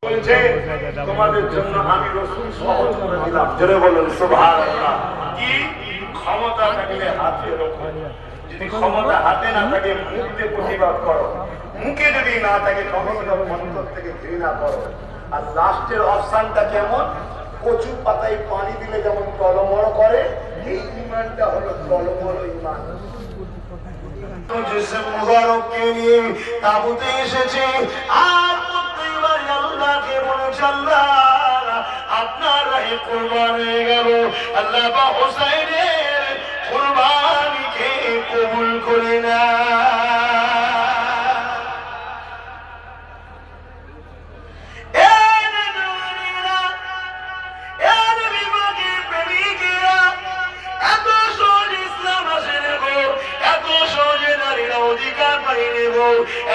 বলছে তোমাদের জন্য আমি রাসূল সহজ করে দিলাম। জোরে বলুন সুবহানাল্লাহ। কি ক্ষমতা থাকলে হাতে রাখো, যদি ক্ষমতা হাতে না থাকে মুখে প্রতিবাদ করো, মুখে যদি না থাকে অন্তর থেকে ঘৃণা করো। আর লাস্টের অপশনটা কেমন? কচু পাতায় পানি দিলে যেমন টলমল করে, এই ঈমানটা হলো টলমল ঈমান। জিসম মুবারককে নিয়ে তাবুতে এসেছে আর প্রত্যেকবার আল্লাহকে বলেছে আল্লাহ আপনার রাহে কুরবান হয়ে গেল, আল্লাহ বা হুসাইনের কুরবানিকে কবুল করে না।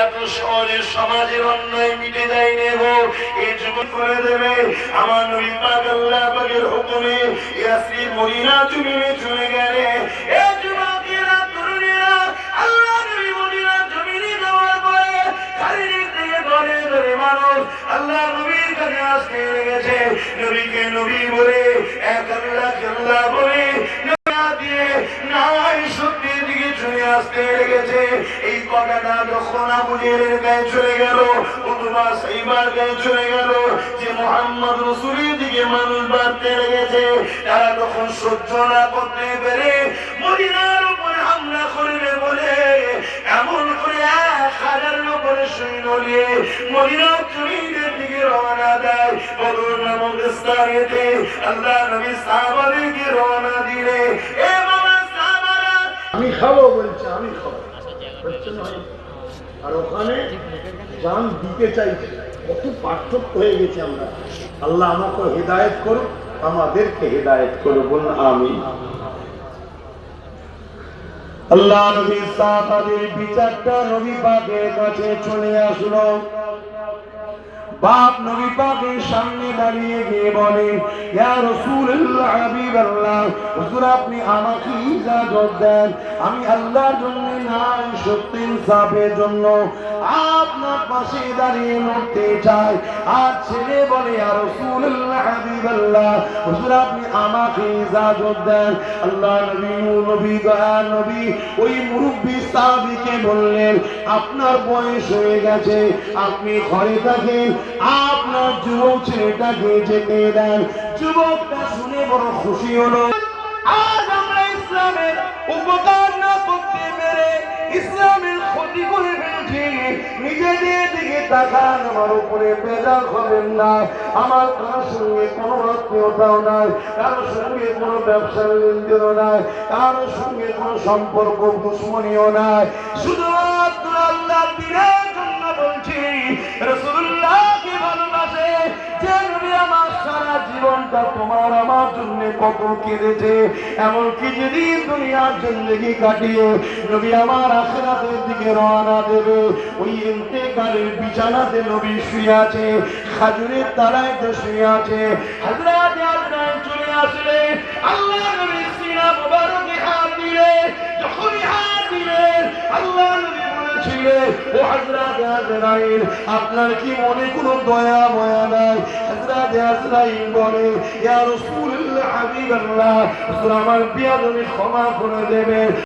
এত সহজে সমাজের অন্যায় মিটে যায় নেব, এই যুবক করে দেবে। আমার নবী পাক আল্লাহ পাকের হুকুমে ইয়াসরিব মদিনা জমিনে চলে গেলে এই যুবকেরা তরুণীরা আল্লাহ নবী মদিনা জমিনে যাওয়ার পরে চারিদিক থেকে ঘরে ঘরে মানুষ আল্লাহ নবীর কাছে আসতে লেগেছে। নবীকে নবী বলে, এক আল্লাহকে আল্লাহ বলে দিয়ে নাই সত্যের দিকে চলে আসতে লেগেছে। এই কথাটা যখন আবু জেহেলের গায়ে চলে গেল, উতবা সাইবার গায়ে চলে গেল যে মুহাম্মদ রাসূলের দিকে মানুষ বাড়তে লেগেছে, তারা তখন সহ্য না করতে পেরে মদিনার উপরে হামলা করবে বলে এমন করে 1000 উপরে সৈন্য নিয়ে মদিনার জমিনের দিকে রওনা দেয়। বদর নামক স্থানেতে আল্লাহ নবী সাহাবাদেরকে রওনা দিলে আমি খাবো বলছে, আমি খাবো আর ওখানে জান দিতে চাইছে। কত পার্থক্য হয়ে গেছে আমরা। আল্লাহ আমাকে হেদায়েত করো, আমাদেরকে হেদায়েত করো, বলুন আমিন। আল্লাহ নবী সাহাবাদের বিচারটা নবী পাকের কাছে চলে আসলো। বাপ নবী পাকের সামনে দাঁড়িয়ে গিয়ে বলে, ইয়া রাসূলুল্লাহ হাবিবাল্লাহ, হুজুর আপনি আমাকে ইজাজত দেন, আমি আল্লাহর জন্য নাই সত্য ইনসাফের জন্য আপনার পাশে দাঁড়িয়ে লড়তে চাই। আর ছেলে বলে, ইয়া রাসূলুল্লাহ হাবিবাল্লাহ, হুজুর আপনি আমাকে ইজাজত দেন। আল্লাহ নবী দয়ার নবী ওই মুরব্বী সাহাবীকে বললেন, আপনার বয়স হয়ে গেছে, আপনি ঘরে থাকেন, আপনার যুবক ছেলেটাকে যেতে দেন। যুবকটা শুনে বড় খুশি হলো। আজ আমরা ইসলামের উপকার না করতে পেরে ইসলামের ক্ষতি করে ফেলছি। নিজেদের দিকে তাকান, আমার উপরে বেজার হবেন না। আমার কারোর সঙ্গে কোনো আত্মীয়তাও নাই, কারোর সঙ্গে কোনো ব্যবসার লেনদেনও নাই, কারোর সঙ্গে কোনো সম্পর্ক দুশ্মনীও নাই। শুধুমাত্র আল্লাহর দ্বীনের জন্য বলছি। রাসূলুল্লাহকে ভালোবাসে যে নবী আমার সারা জীবনটা তোমার আমার জন্য কত কেঁদেছে, এমনকি যেদিন দুনিয়ার জিন্দেগি কাটিয়ে নবী আমার আখিরাতের দিকে রওনা দেবে, ওই ইন্তেকালের বিছানাতে নবী শুয়ে আছে, খাজুরের তলায় শুয়ে আছে। হযরত আজরাইল চলে আসলে আল্লাহ নবীর সিনা মুবারকে হাত দিয়ে যখন হাত দিলেন, আল্লাহ নবী বলেছিলেন, ও হযরত আজরাইল আপনার কি মনে কোনো দয়া ময়া নাই? হযরত আজরাইল বলে, ইয়া রাসূলুল্লাহ হাবিবাল্লাহ, আমার বিয়াদবি ক্ষমা করে দেবেন।